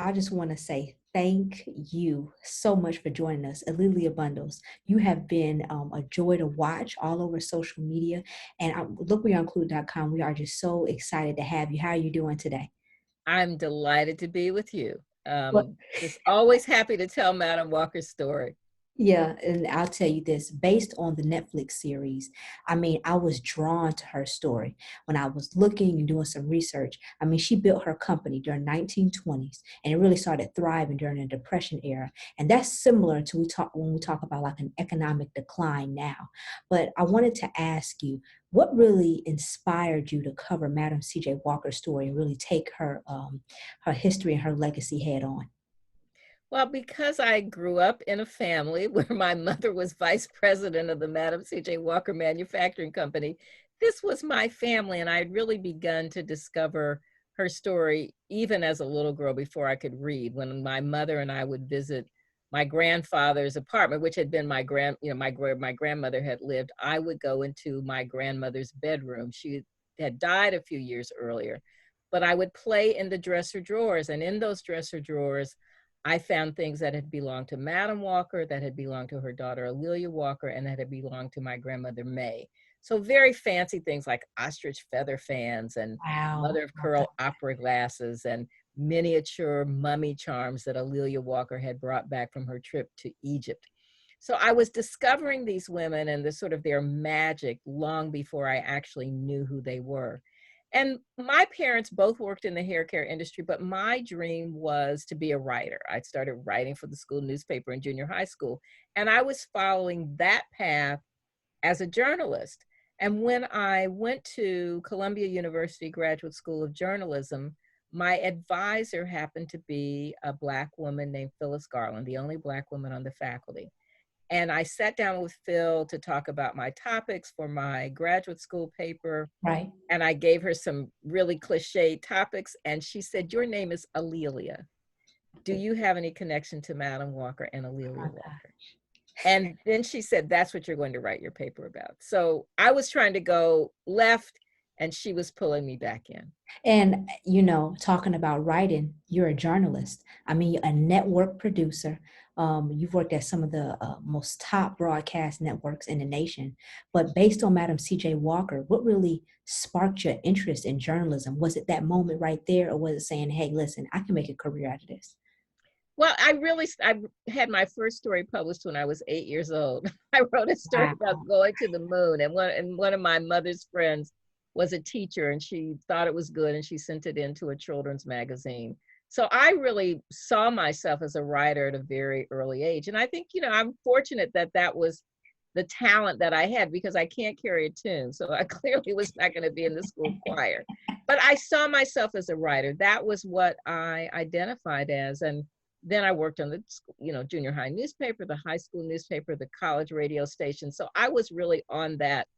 I just want to say thank you so much for joining us, Alelia Bundles. You have been a joy to watch all over social media. And LookWeAre.com, we are just so excited to have you. How are you doing today? I'm delighted to be with you. Well, Just always happy to tell Madam Walker's story. yeah, and I'll tell you this, based on the Netflix series, I mean, I was drawn to her story when I was looking and doing some research. I mean, she built her company during 1920s and it really started thriving during the Depression era. And that's similar to when we talk about like an economic decline now. But I wanted to ask you, what really inspired you to cover Madam C.J. Walker's story and really take her history and her legacy head on? Well, because I grew up in a family where my mother was vice president of the Madam C.J. Walker Manufacturing Company, this was my family, and I had really begun to discover her story even as a little girl before I could read. When my mother and I would visit my grandfather's apartment, which had been my grandmother had lived, I would go into my grandmother's bedroom. She had died a few years earlier, but I would play in the dresser drawers, and in those dresser drawers I found things that had belonged to Madam Walker, that had belonged to her daughter Alelia Walker, and that had belonged to my grandmother May. So very fancy things like ostrich feather fans and Wow. mother of pearl opera glasses and miniature mummy charms that Alelia Walker had brought back from her trip to Egypt. So I was discovering these women and the sort of their magic long before I actually knew who they were. And my parents both worked in the hair care industry, but my dream was to be a writer. I started writing for the school newspaper in junior high school, and I was following that path as a journalist. And when I went to Columbia University Graduate School of Journalism, my advisor happened to be a Black woman named Phyllis Garland, the only Black woman on the faculty. And I sat down with Phil to talk about my topics for my graduate school paper, Right. and I gave her some really cliche topics, and she said, "Your name is Alelia. Do you have any connection to Madam Walker and Alelia Walker?" And then she said, "That's what you're going to write your paper about." So I was trying to go left, and she was pulling me back in. And, talking about writing, you're a journalist. I mean, a network producer. You've worked at some of the most top broadcast networks in the nation. But based on Madam C.J. Walker, what really sparked your interest in journalism? Was it that moment right there, or was it saying, hey, listen, I can make a career out of this? Well, I had my first story published when I was 8 years old. I wrote a story Wow. about going to the moon, and one of my mother's friends was a teacher, and she thought it was good, and she sent it into a children's magazine. So I really saw myself as a writer at a very early age, and I think I'm fortunate that that was the talent that I had, because I can't carry a tune, so I clearly was not going to be in the school choir. But I saw myself as a writer. That was what I identified as, and then I worked on the junior high newspaper, the high school newspaper, the college radio station. So I was really on that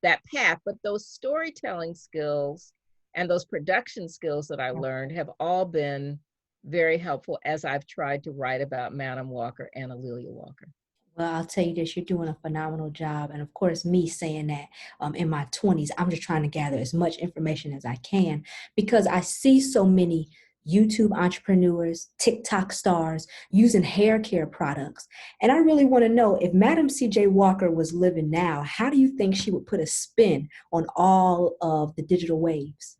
path. But those storytelling skills and those production skills that I learned have all been very helpful as I've tried to write about Madam Walker and Alelia Walker. Well, I'll tell you this, you're doing a phenomenal job. And of course, me saying that in my 20s, I'm just trying to gather as much information as I can because I see so many YouTube entrepreneurs, TikTok stars using hair care products. And I really want to know if Madam CJ Walker was living now, how do you think she would put a spin on all of the digital waves?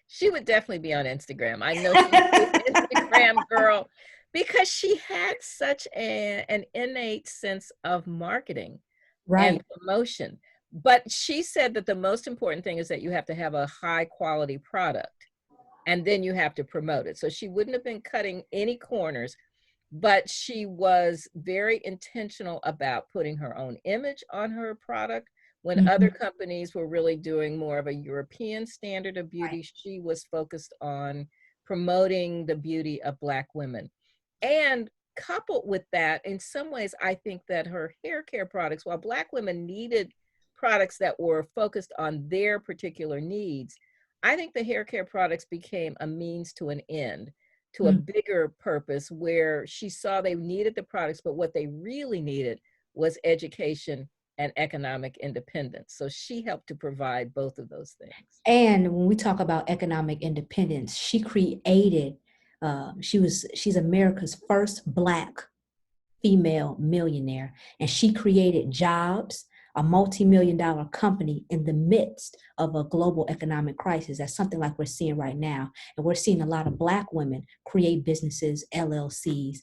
She would definitely be on Instagram. I know she's an Instagram girl because she had such an innate sense of marketing and Right. promotion. But she said that the most important thing is that you have to have a high quality product and then you have to promote it. So she wouldn't have been cutting any corners, but she was very intentional about putting her own image on her product. When other Mhm. companies were really doing more of a European standard of Right. beauty, she was focused on promoting the beauty of Black women. And coupled with that, in some ways, I think that her hair care products, while Black women needed products that were focused on their particular needs, I think the hair care products became a means to an end, to a Mm. bigger purpose, where she saw they needed the products, but what they really needed was education and economic independence. So she helped to provide both of those things. And when we talk about economic independence, she created She's America's first Black female millionaire, and she created jobs, a multi-million-dollar company in the midst of a global economic crisis. That's something like we're seeing right now. And we're seeing a lot of Black women create businesses, LLCs.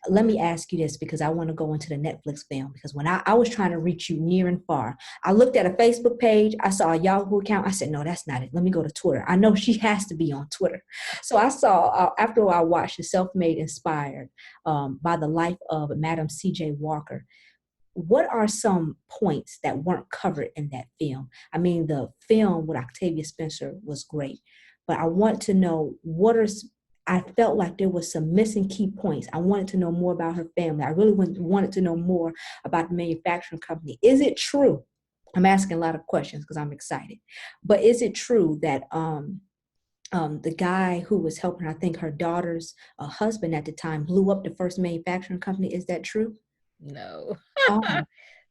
Let me ask you this, because I want to go into the Netflix film, because when I was trying to reach you near and far, I looked at a Facebook page, I saw a Yahoo account, I said, no, that's not it. Let me go to Twitter. I know she has to be on Twitter. So I saw, after I watched The Self-Made Inspired, by the life of Madam C.J. Walker, what are some points that weren't covered in that film? I mean, the film with Octavia Spencer was great, but I want to know I felt like there was some missing key points. I wanted to know more about her family. I really wanted to know more about the manufacturing company. Is it true? I'm asking a lot of questions because I'm excited, but is it true that the guy who was helping, I think her daughter's husband at the time, blew up the first manufacturing company? Is that true? No. Oh,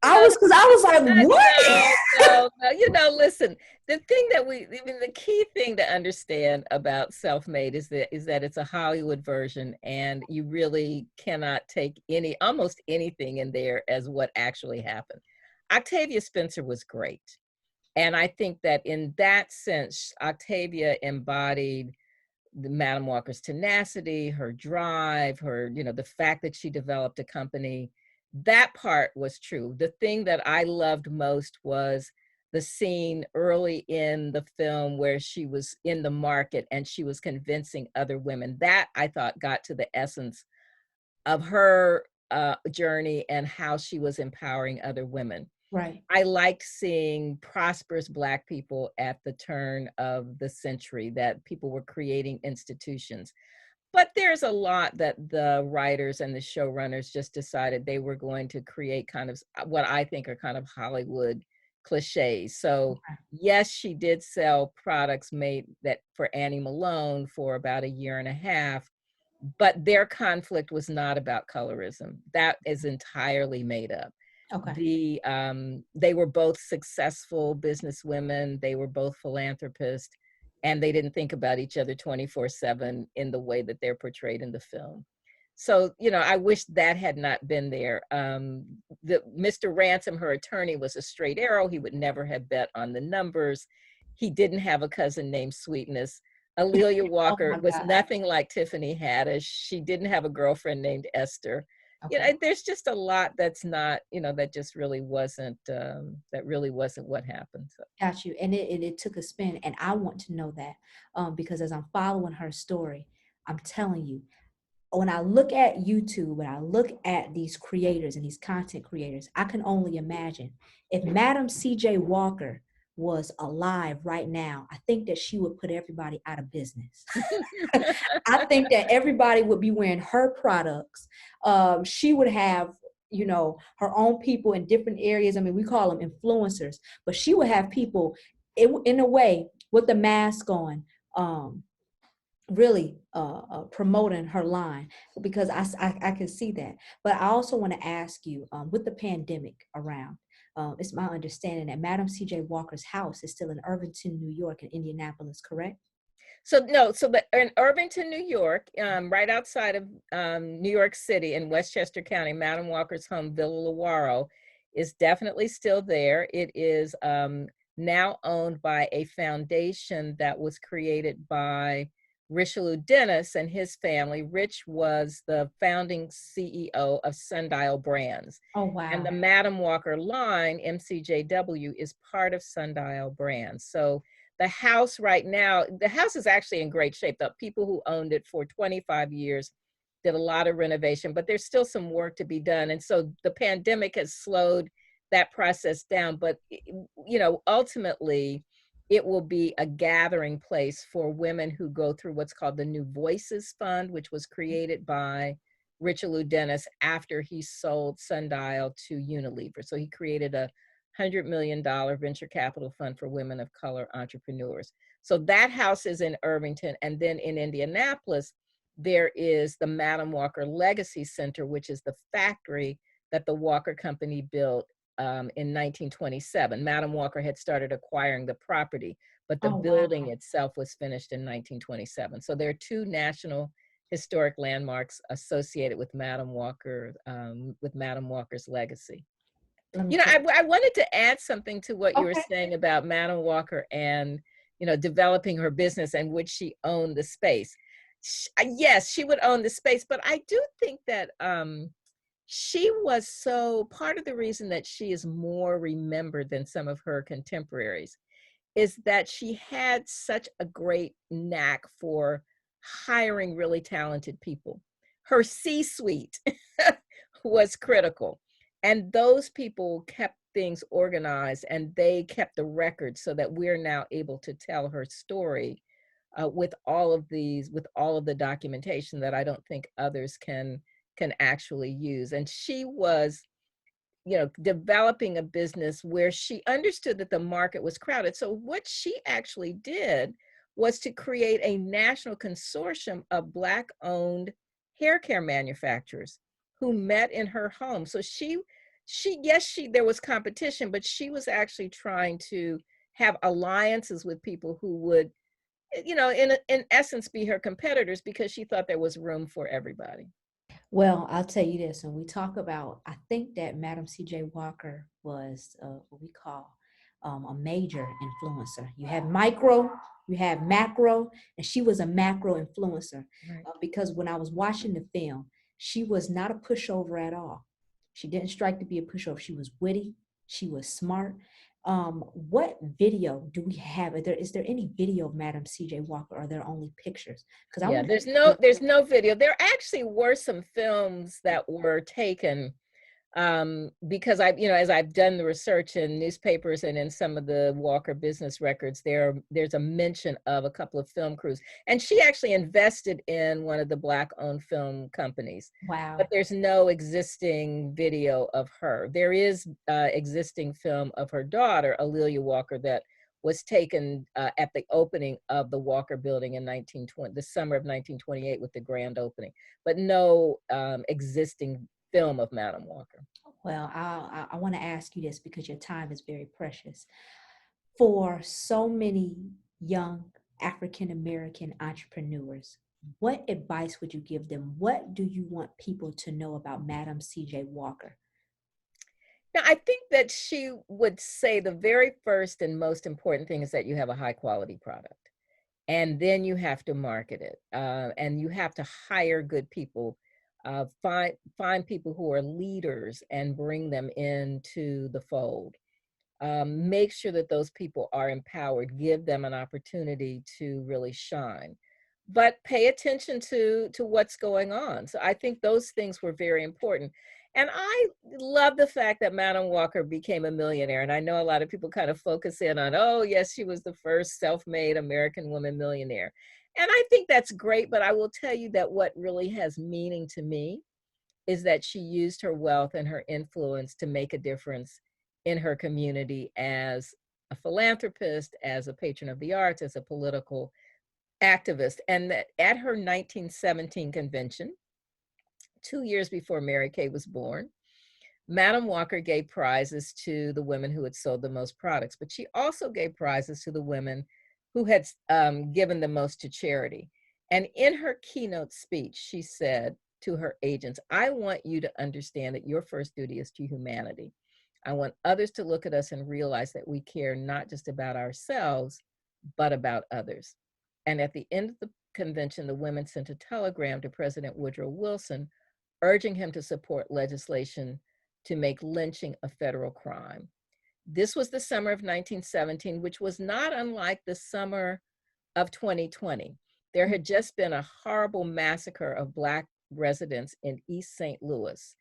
No, because I was like, what? no. Listen, the thing that the key thing to understand about Self-Made is that it's a Hollywood version, and you really cannot take almost anything in there as what actually happened. Octavia Spencer was great. And I think that in that sense, Octavia embodied the Madam Walker's tenacity, her drive, the fact that she developed a company. That part was true. The thing that I loved most was the scene early in the film where she was in the market and she was convincing other women. That, I thought, got to the essence of her journey and how she was empowering other women. Right. I liked seeing prosperous Black people at the turn of the century, that people were creating institutions. But there's a lot that the writers and the showrunners just decided they were going to create kind of what I think are kind of Hollywood cliches. So yes, she did sell products made that for Annie Malone for about a year and a half, but their conflict was not about colorism. That is entirely made up. Okay. They were both successful businesswomen. They were both philanthropists, and they didn't think about each other 24/7 in the way that they're portrayed in the film. So, I wish that had not been there. The Mr. Ransom, her attorney, was a straight arrow. He would never have bet on the numbers. He didn't have a cousin named Sweetness. Alelia Oh Walker my was God. nothing like Tiffany Haddish. She didn't have a girlfriend named Esther. Okay. There's just a lot that's not, that just really wasn't, what happened. So. Got you. And it took a spin. And I want to know that, because as I'm following her story, I'm telling you, when I look at YouTube, when I look at these creators and these content creators, I can only imagine if Madam CJ Walker was alive right now, I think that she would put everybody out of business. I think that everybody would be wearing her products. She would have, her own people in different areas. I mean, we call them influencers, but she would have people in a way with the mask on, really promoting her line, because I can see that. But I also want to ask you, with the pandemic around, it's my understanding that Madam C.J. Walker's house is still in Irvington, New York, and Indianapolis, correct? So no, in Irvington, New York, right outside of New York City in Westchester County, Madam Walker's home, Villa Lawaro, is definitely still there. It is now owned by a foundation that was created by Richelieu Dennis and his family. Rich was the founding CEO of Sundial Brands. Oh, And wow. the Madam Walker line, MCJW, is part of Sundial Brands. So the house right now, the house is actually in great shape. The people who owned it for 25 years did a lot of renovation, but there's still some work to be done. And so the pandemic has slowed that process down. But, ultimately, it will be a gathering place for women who go through what's called the New Voices Fund, which was created by Richelieu Dennis after he sold Sundial to Unilever. So he created a $100 million venture capital fund for women of color entrepreneurs. So that house is in Irvington. And then in Indianapolis, there is the Madam Walker Legacy Center, which is the factory that the Walker Company built in 1927. Madam Walker had started acquiring the property, but the Oh, wow. building itself was finished in 1927. So there are two national historic landmarks associated with Madam Walker, with Madam Walker's legacy. Let me You know, tell I wanted to add something to what you. you were Okay. saying about Madam Walker and, you know, developing her business and would she own the space? Yes, she would own the space, but I do think that she was so part of the reason that she is more remembered than some of her contemporaries is that she had such a great knack for hiring really talented people. Her C-suite was critical. And those people kept things organized and they kept the record so that we're now able to tell her story with all of the documentation that I don't think others can actually use. And she was, you know, developing a business where she understood that the market was crowded. So what she actually did was to create a national consortium of Black owned hair care manufacturers who met in her home. So there was competition, but she was actually trying to have alliances with people who would, you know, in essence be her competitors because she thought there was room for everybody. Well, I'll tell you this, when we talk about, I think that Madam C.J. Walker was what we call a major influencer. You have micro, you have macro, and she was a macro influencer Right. because when I was watching the film, she was not a pushover at all. She didn't strike to be a pushover. She was witty, she was smart. What video do we have? Is there any video of Madam C.J. Walker, or are there only pictures? Because I Yeah, want there's no video. There actually were some films that were taken because you know, as I've done the research in newspapers and in some of the Walker business records, there's a mention of a couple of film crews, and she actually invested in one of the Black-owned film companies. But wow. there's no existing video of her. There is existing film of her daughter, Alelia Walker, that was taken at the opening of the Walker Building in 1920, the summer of 1928, with the grand opening, but no existing film of Madam Walker. Well, I want to ask you this because your time is very precious. For so many young African American entrepreneurs, what advice would you give them? What do you want people to know about Madam C.J. Walker? Now, I think that she would say the very first and most important thing is that you have a high quality product. And then you have to market it. And you have to hire good people, find people who are leaders and bring them into the fold. Make sure that those people are empowered, give them an opportunity to really shine, but pay attention to what's going on. So I think those things were very important. And I love the fact that Madam Walker became a millionaire. And I know a lot of people kind of focus in on, oh, yes, she was the first self-made American woman millionaire. And I think that's great, but I will tell you that what really has meaning to me is that she used her wealth and her influence to make a difference in her community as a philanthropist, as a patron of the arts, as a political activist. And that at her 1917 convention, 2 years before Mary Kay was born, Madam Walker gave prizes to the women who had sold the most products, but she also gave prizes to the women who had given the most to charity. And in her keynote speech, she said to her agents, I want you to understand that your first duty is to humanity. I want others to look at us and realize that we care not just about ourselves, but about others. And at the end of the convention, the women sent a telegram to President Woodrow Wilson urging him to support legislation to make lynching a federal crime. This was the summer of 1917, which was not unlike the summer of 2020. There had just been a horrible massacre of Black residents in East St. Louis,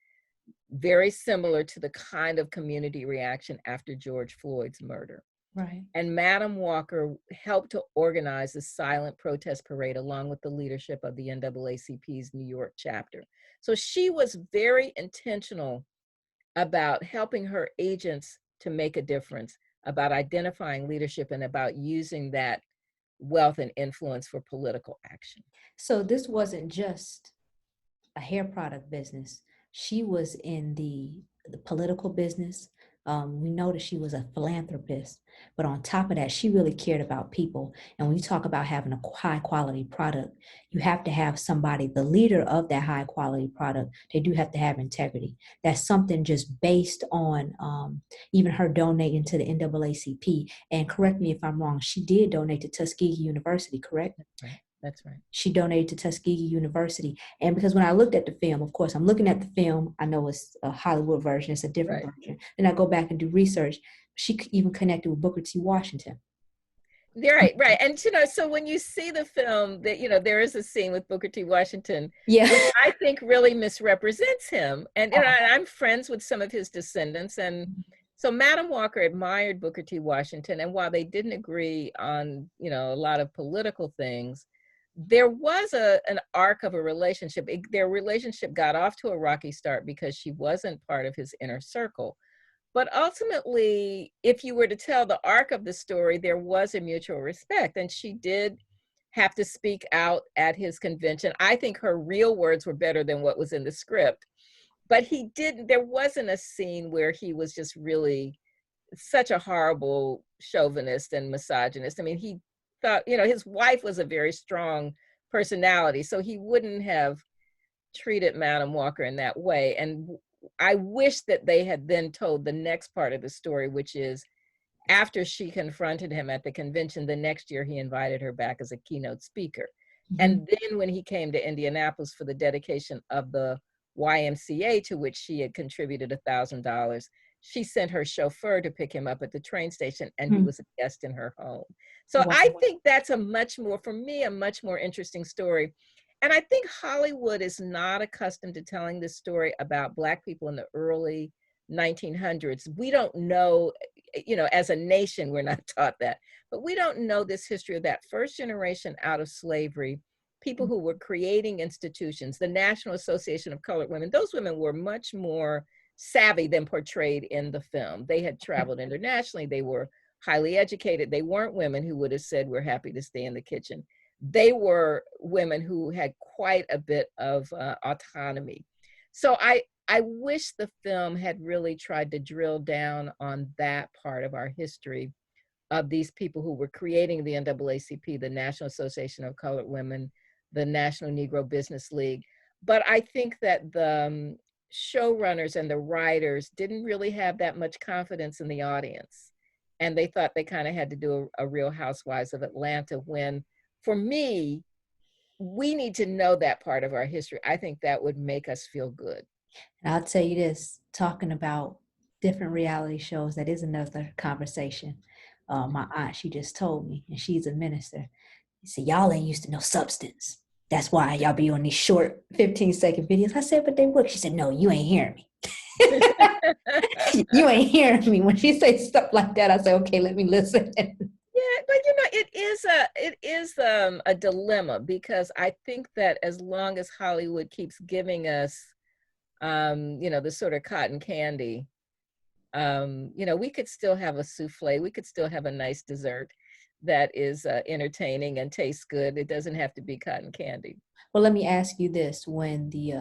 very similar to the kind of community reaction after George Floyd's murder. Right. And Madam Walker helped to organize a silent protest parade along with the leadership of the NAACP's New York chapter. So she was very intentional about helping her agents to make a difference, about identifying leadership, and about using that wealth and influence for political action. So this wasn't just a hair product business. She was in the political business, We know that she was a philanthropist, but on top of that, she really cared about people. And when you talk about having a high quality product, you have to have somebody, the leader of that high quality product, they do have to have integrity. That's something just based on even her donating to the NAACP. And correct me if I'm wrong, she did donate to Tuskegee University, correct? That's right. That's right. She donated to Tuskegee University. And because when I looked at the film, of course, I'm looking at the film, I know it's a Hollywood version, it's a different Right. version. Then I go back and do research. She even connected with Booker T. Washington. Right, right. And so when you see the film, that there is a scene with Booker T. Washington, Yeah. which I think really misrepresents him. And I'm friends with some of his descendants, and so Madam Walker admired Booker T. Washington, and while they didn't agree on a lot of political things, there was an arc of a relationship. Their relationship got off to a rocky start because she wasn't part of his inner circle. But ultimately, if you were to tell the arc of the story, there was a mutual respect. And she did have to speak out at his convention. I think her real words were better than what was in the script. But there wasn't a scene where he was just really such a horrible chauvinist and misogynist. I mean, he thought, his wife was a very strong personality, so he wouldn't have treated Madam Walker in that way. And I wish that they had then told the next part of the story, which is after she confronted him at the convention, the next year he invited her back as a keynote speaker. Mm-hmm. And then when he came to Indianapolis for the dedication of the YMCA, to which she had contributed $1,000, she sent her chauffeur to pick him up at the train station, and he was a guest in her home. So I think that's for me, a much more interesting story. And I think Hollywood is not accustomed to telling this story about Black people in the early 1900s. We don't know, as a nation, we're not taught that, but we don't know this history of that first generation out of slavery, people who were creating institutions, the National Association of Colored Women. Those women were much more savvy than portrayed in the film. They had traveled internationally. They were highly educated. They weren't women who would have said, we're happy to stay in the kitchen. They were women who had quite a bit of autonomy. So I wish the film had really tried to drill down on that part of our history of these people who were creating the NAACP, the National Association of Colored Women, the National Negro Business League. But I think that the showrunners and the writers didn't really have that much confidence in the audience. And they thought they kind of had to do a Real Housewives of Atlanta, when, for me, we need to know that part of our history. I think that would make us feel good. And I'll tell you this, talking about different reality shows, that is another conversation. My aunt, she just told me, and she's a minister. She said, y'all ain't used to no substance. That's why y'all be on these short 15-second videos. I said, but they work. She said, no, you ain't hearing me. You ain't hearing me. When she says stuff like that, I say, okay, let me listen. Yeah, but it is a dilemma, because I think that as long as Hollywood keeps giving us, the sort of cotton candy, we could still have a souffle. We could still have a nice dessert that is entertaining and tastes good. It doesn't have to be cotton candy. Well, let me ask you this. When the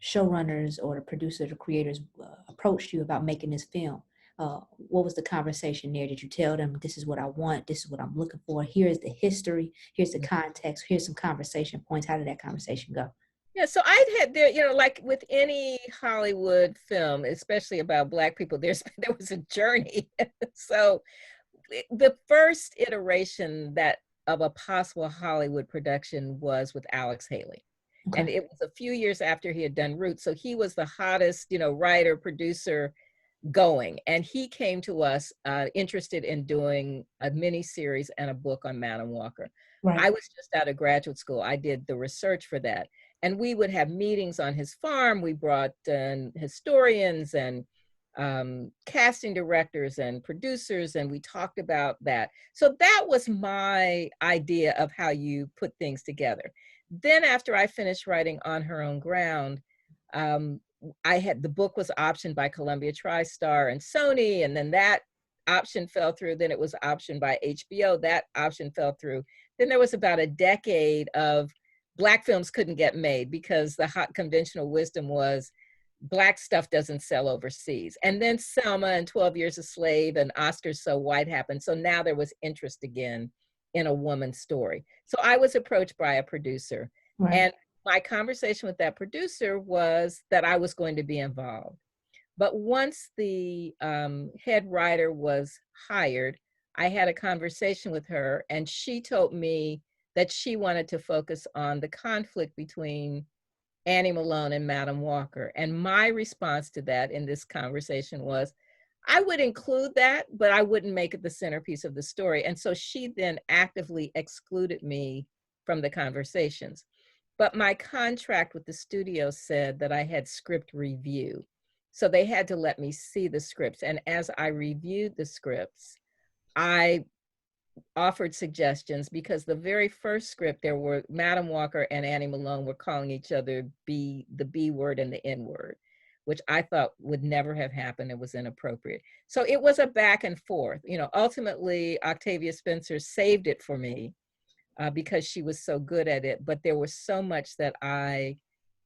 showrunners or the producers or creators approached you about making this film, what was the conversation there? Did you tell them, this is what I want, this is what I'm looking for, here's the history, here's the context, here's some conversation points? How did that conversation go? Yeah, so I'd had there, like with any Hollywood film, especially about Black people, there was a journey. So the first iteration of a possible Hollywood production was with Alex Haley. Okay. And it was a few years after he had done Roots. So he was the hottest, writer, producer going. And he came to us interested in doing a mini series and a book on Madam Walker. Right. I was just out of graduate school. I did the research for that. And we would have meetings on his farm. We brought historians and casting directors and producers, and we talked about that. So that was my idea of how you put things together. Then after I finished writing On Her Own Ground, the book was optioned by Columbia TriStar and Sony, and then that option fell through. Then it was optioned by HBO. That option fell through. Then there was about a decade of Black films couldn't get made because the hot conventional wisdom was Black stuff doesn't sell overseas. And then Selma and 12 Years a Slave and Oscar's So White happened. So now there was interest again in a woman's story. So I was approached by a producer. Right. And my conversation with that producer was that I was going to be involved. But once the head writer was hired, I had a conversation with her, and she told me that she wanted to focus on the conflict between Annie Malone and Madam Walker. And my response to that in this conversation was, I would include that, but I wouldn't make it the centerpiece of the story. And so she then actively excluded me from the conversations. But my contract with the studio said that I had script review. So they had to let me see the scripts. And as I reviewed the scripts, I offered suggestions, because the very first script, there were Madam Walker and Annie Malone were calling each other the B word and the N word, which I thought would never have happened. It was inappropriate. So it was a back and forth. You know, ultimately, Octavia Spencer saved it for me because she was so good at it. But there was so much that I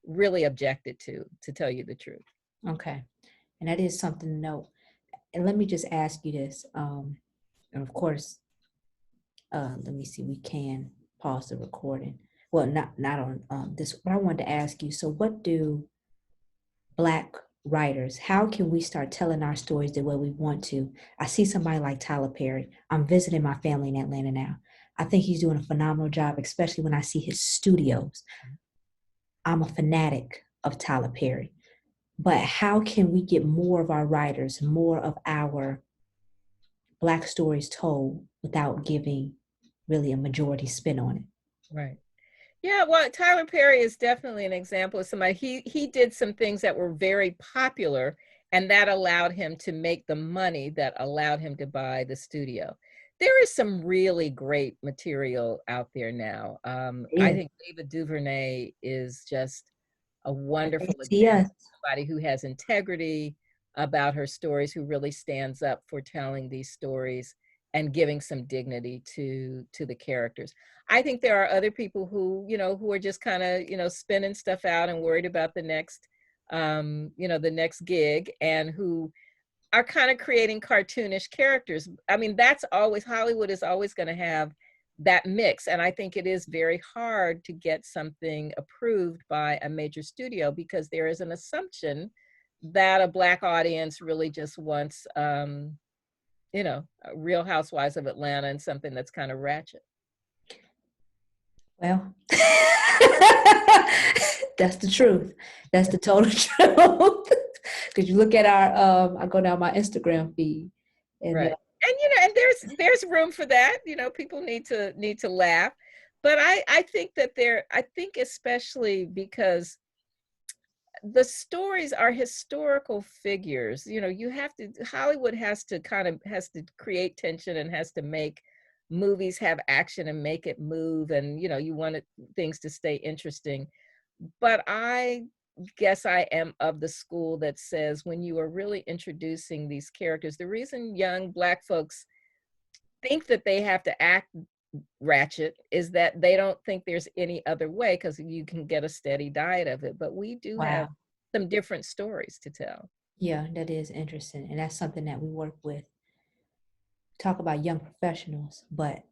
really objected to tell you the truth. Okay. And that is something to note. And let me just ask you this. And of course, let me see, we can pause the recording. Well, not on this, but I wanted to ask you, so what do Black writers, how can we start telling our stories the way we want to? I see somebody like Tyler Perry. I'm visiting my family in Atlanta now. I think he's doing a phenomenal job, especially when I see his studios. I'm a fanatic of Tyler Perry. But how can we get more of our writers, more of our Black stories told without giving really a majority spin on it? Right. Yeah, well, Tyler Perry is definitely an example of somebody. He did some things that were very popular, and that allowed him to make the money that allowed him to buy the studio. There is some really great material out there now. I Yeah. think David Duvernay is just a wonderful Yes. example of somebody who has integrity about her stories, who really stands up for telling these stories and giving some dignity to the characters. I think there are other people who, you know, who are just kind of, you know, spinning stuff out and worried about the next, you know, the next gig, and who are kind of creating cartoonish characters. I mean, that's always, Hollywood is always going to have that mix. And I think it is very hard to get something approved by a major studio, because there is an assumption that a Black audience really just wants, you know, Real Housewives of Atlanta and something that's kind of ratchet. Well, that's the truth. That's the total truth. Because you look at our, I go down my Instagram feed, and Right. And you know, and there's room for that. You know, people need to laugh. But I think that I think especially because the stories are historical figures. You know, you have to, Hollywood has to create tension and has to make movies have action and make it move, and you know, you want things to stay interesting. But I guess I am of the school that says, when you are really introducing these characters, the reason young Black folks think that they have to act ratchet is that they don't think there's any other way, because you can get a steady diet of it. But we do wow, have some different stories to tell. yeah, that is interesting, and that's something that we work with. Talk about young professionals, but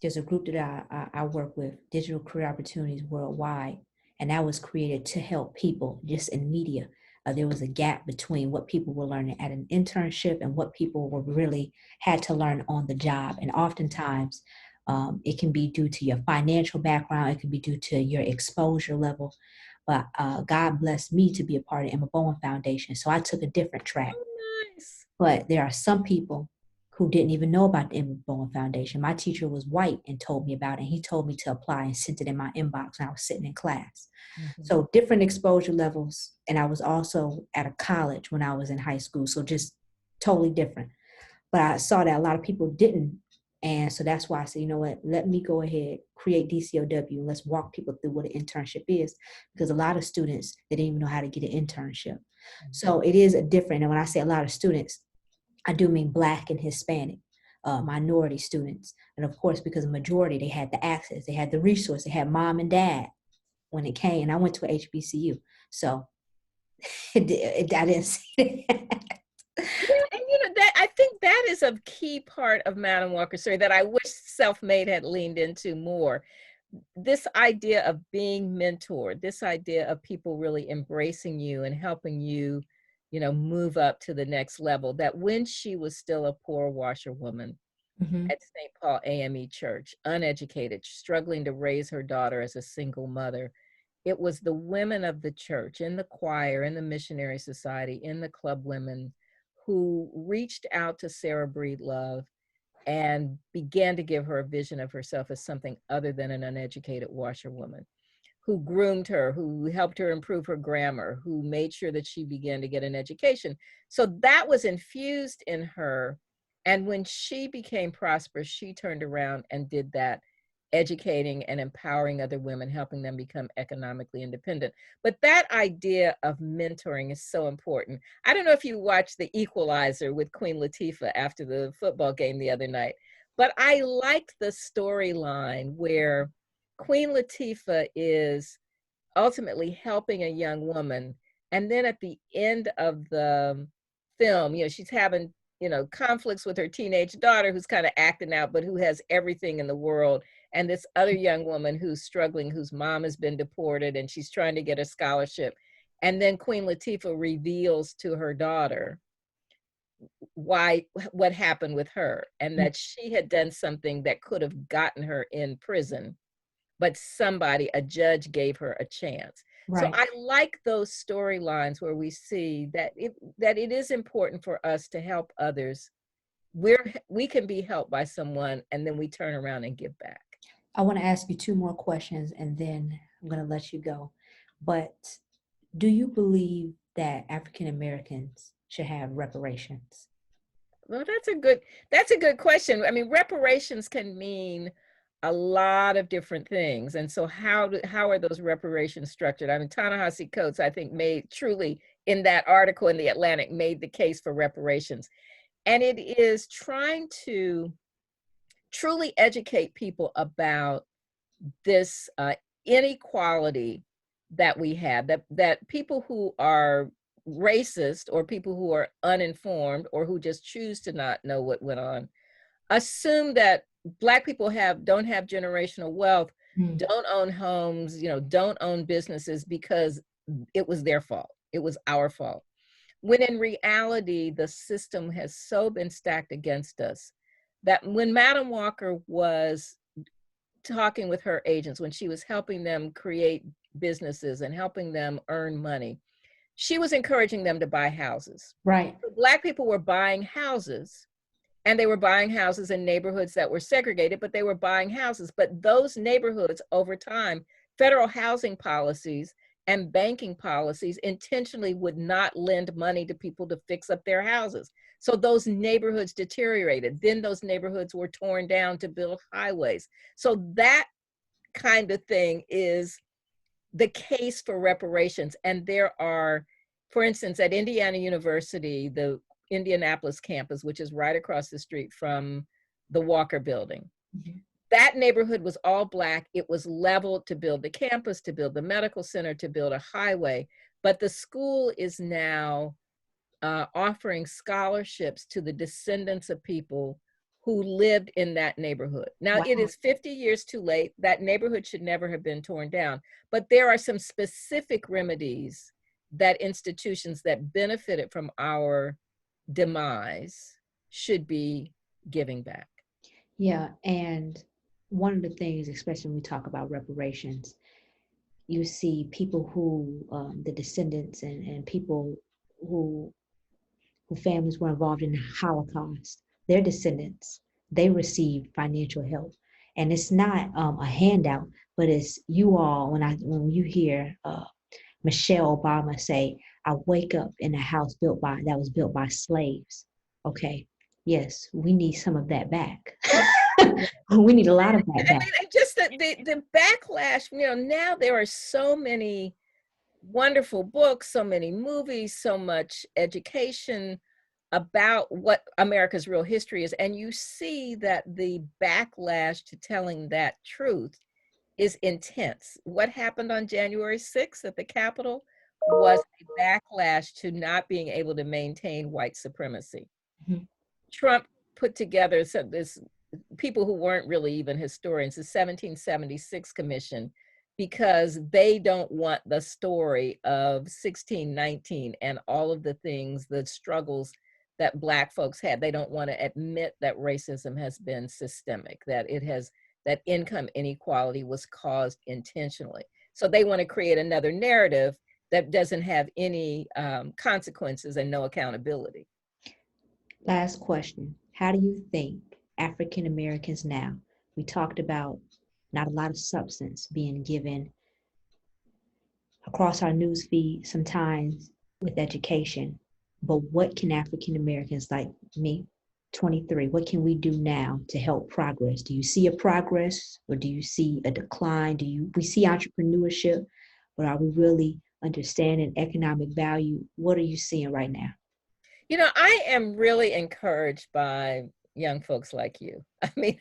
there's a group that I work with, Digital Career Opportunities Worldwide, and that was created to help people just in media. There was a gap between what people were learning at an internship and what people were really had to learn on the job. And oftentimes, it can be due to your financial background, it can be due to your exposure level. But God blessed me to be a part of Emma Bowen Foundation, so I took a different track. Oh, nice. But there are some people who didn't even know about the Emmy Bowen Foundation. My teacher was white and told me about it. He told me to apply and sent it in my inbox when I was sitting in class. Mm-hmm. So different exposure levels. And I was also at a college when I was in high school. So just totally different. But I saw that a lot of people didn't. And so that's why I said, you know what, let me go ahead, create DCOW. Let's walk people through what an internship is. Because a lot of students, they didn't even know how to get an internship. Mm-hmm. So it is a different, and when I say a lot of students, I do mean Black and Hispanic, minority students. And of course, because the majority, they had the access, they had the resource, they had mom and dad when it came. And I went to a HBCU. So I didn't see that. Yeah, and that I think that is a key part of Madam Walker's story that I wish Self-Made had leaned into more. This idea of being mentored, this idea of people really embracing you and helping you, move up to the next level. That when she was still a poor washerwoman Mhm. at St. Paul AME Church, uneducated, struggling to raise her daughter as a single mother, it was the women of the church, in the choir, in the missionary society, in the club women, who reached out to Sarah Breedlove and began to give her a vision of herself as something other than an uneducated washerwoman, who groomed her, who helped her improve her grammar, who made sure that she began to get an education. So that was infused in her. And when she became prosperous, she turned around and did that, educating and empowering other women, helping them become economically independent. But that idea of mentoring is so important. I don't know if you watched The Equalizer with Queen Latifah after the football game the other night, but I liked the storyline where Queen Latifah is ultimately helping a young woman. And then at the end of the film, she's having, conflicts with her teenage daughter who's kind of acting out, but who has everything in the world. And this other young woman who's struggling, whose mom has been deported and she's trying to get a scholarship. And then Queen Latifah reveals to her daughter what happened with her, and that she had done something that could have gotten her in prison, but a judge gave her a chance. So Right. I like those storylines where we see that it is important for us to help others. We can be helped by someone, and then we turn around and give back. I want to ask you two more questions and then I'm going to let you go. But do you believe that African Americans should have reparations? Well, that's a good question. I mean, reparations can mean a lot of different things. And so how are those reparations structured? I mean, Ta-Nehisi Coates, I think, made truly, in that article in the Atlantic, made the case for reparations. And it is trying to truly educate people about this inequality that we have, that people who are racist, or people who are uninformed, or who just choose to not know what went on, assume that Black people don't have generational wealth, Mm. don't own homes, don't own businesses, because it was their fault, it was our fault, when in reality the system has so been stacked against us that when Madam Walker was talking with her agents, when she was helping them create businesses and helping them earn money, she was encouraging them to buy houses. Right. So Black people were buying houses, and they were buying houses in neighborhoods that were segregated, but they were buying houses. But those neighborhoods, over time, federal housing policies and banking policies intentionally would not lend money to people to fix up their houses. So those neighborhoods deteriorated. Then those neighborhoods were torn down to build highways. So that kind of thing is the case for reparations. And there are, for instance, at Indiana University, the Indianapolis campus, which is right across the street from the Walker Building, Mhm. that neighborhood was all Black. It was leveled to build the campus, to build the medical center, to build a highway. But the school is now offering scholarships to the descendants of people who lived in that neighborhood. Now, it Wow. is 50 years too late. That neighborhood should never have been torn down. But there are some specific remedies that institutions that benefited from our demise should be giving back. Yeah. And one of the things, especially when we talk about reparations, you see people who, the descendants and people who families were involved in the Holocaust, their descendants, they received financial help. And it's not a handout, but it's you all, when you hear Michelle Obama say, I wake up in a house that was built by slaves. Okay, yes, we need some of that back. We need a lot of that I back. mean, just the backlash, now there are so many wonderful books, so many movies, so much education about what America's real history is. And you see that the backlash to telling that truth is intense. What happened on January 6th at the Capitol was a backlash to not being able to maintain white supremacy. Mhm. Trump put together this people who weren't really even historians, the 1776 Commission, because they don't want the story of 1619 and all of the things, the struggles that Black folks had. They don't want to admit that racism has been systemic, that it has, that income inequality was caused intentionally. So they want to create another narrative that doesn't have any consequences and no accountability. Last question. How do you think African Americans now, we talked about not a lot of substance being given across our news feed sometimes with education, but what can African Americans like me, 23, what can we do now to help progress? Do you see a progress or do you see a decline? We see entrepreneurship, but are we really understanding economic value? What are you seeing right now? You know, I am really encouraged by young folks like you. I mean,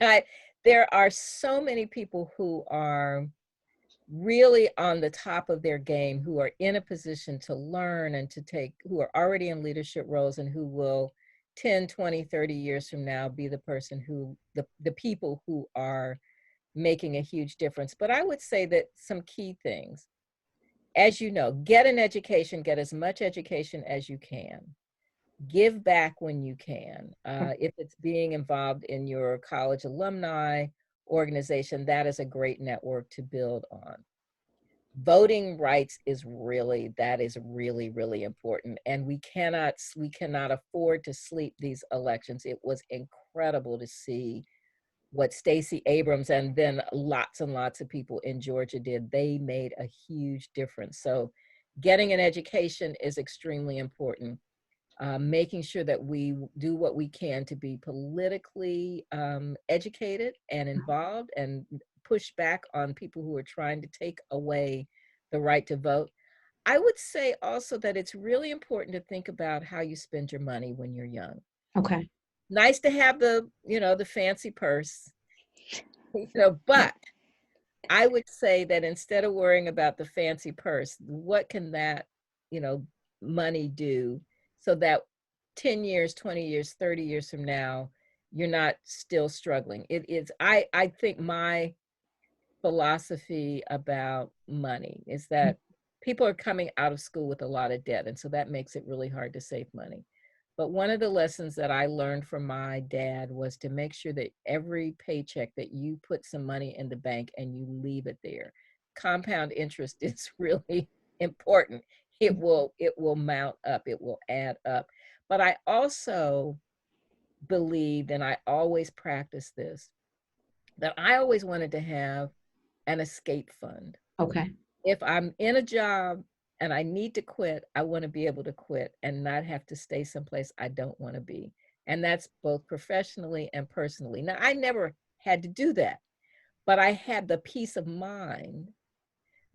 there are so many people who are really on the top of their game, who are in a position to learn and to take, who are already in leadership roles and who will 10, 20, 30 years from now be the person who, the people who are making a huge difference. But I would say that some key things, as you know, get an education, get as much education as you can. Give back when you can. If it's being involved in your college alumni organization, that is a great network to build on. Voting rights is really, that is really, really important. And we cannot afford to sleep these elections. It was incredible to see what Stacey Abrams and then lots and lots of people in Georgia did. They made a huge difference. So getting an education is extremely important. Making sure that we do what we can to be politically educated and involved and push back on people who are trying to take away the right to vote. I would say also that it's really important to think about how you spend your money when you're young. Okay. Nice to have the, you know, the fancy purse, you know, but I would say that instead of worrying about the fancy purse, what can that, you know, money do so that 10 years, 20 years, 30 years from now, you're not still struggling. It is, I think my philosophy about money is that people are coming out of school with a lot of debt. And so that makes it really hard to save money. But one of the lessons that I learned from my dad was to make sure that every paycheck that you put some money in the bank and you leave it there. Compound interest is really important. It will mount up, it will add up. But I also believed, and I always practice this, that I always wanted to have an escape fund. Okay. If I'm in a job and I need to quit, I want to be able to quit and not have to stay someplace I don't want to be. And that's both professionally and personally. Now, I never had to do that, but I had the peace of mind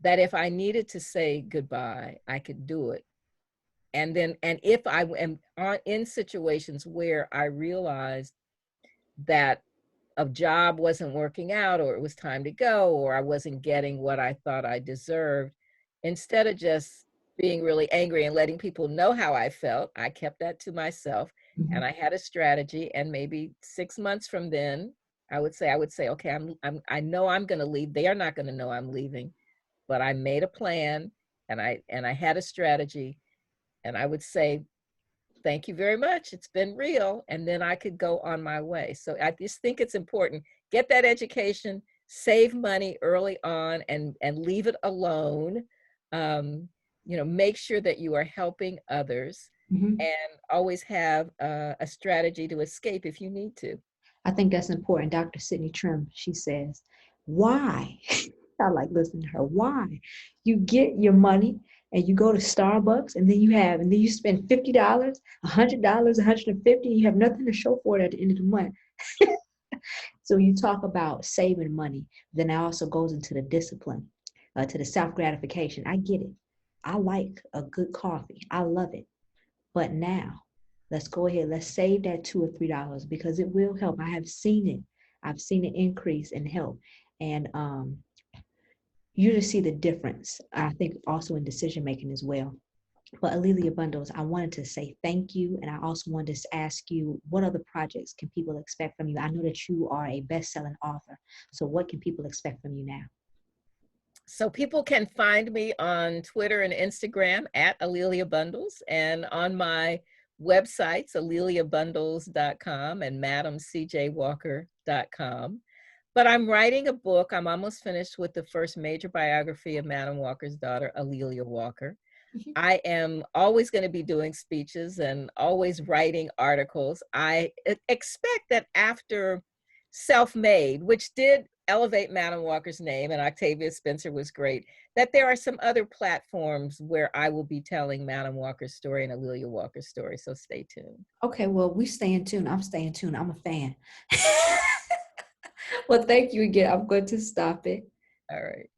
that if I needed to say goodbye, I could do it. And then, and if I am in situations where I realized that a job wasn't working out, or it was time to go, or I wasn't getting what I thought I deserved, instead of just being really angry and letting people know how I felt, I kept that to myself. Mhm. And I had a strategy. And maybe 6 months from then, I would say, okay, I know I'm going to leave. They are not going to know I'm leaving, but I made a plan and I had a strategy. And I would say, thank you very much. It's been real. And then I could go on my way. So I just think it's important. Get that education, save money early on and leave it alone. You know, make sure that you are helping others Mhm. and always have a strategy to escape if you need to. I think that's important. Dr. Sydney Trim, she says, why? I like listening to her. Why? You get your money and you go to Starbucks and then you spend $50, $100, $150, and you have nothing to show for it at the end of the month. So you talk about saving money. Then it also goes into the discipline, to the self-gratification. I get it. I like a good coffee. I love it. But now, let's go ahead. Let's save that $2 or $3 because it will help. I have seen it. I've seen it increase and help. And you just see the difference, I think, also in decision making as well. But Alelia Bundles, I wanted to say thank you. And I also wanted to ask you, what other projects can people expect from you? I know that you are a best-selling author. So what can people expect from you now? So people can find me on Twitter and Instagram at Alelia Bundles, and on my websites, aleliabundles.com and madamcjwalker.com. But I'm writing a book. I'm almost finished with the first major biography of Madam Walker's daughter, Alelia Walker. I am always going to be doing speeches and always writing articles. I expect that after Self-Made, which did elevate Madam Walker's name, and Octavia Spencer was great, that there are some other platforms where I will be telling Madam Walker's story and Alelia Walker's story. So stay tuned. Okay, well, we staying tuned. I'm staying tuned. I'm a fan. Well, thank you again. I'm going to stop it. All right.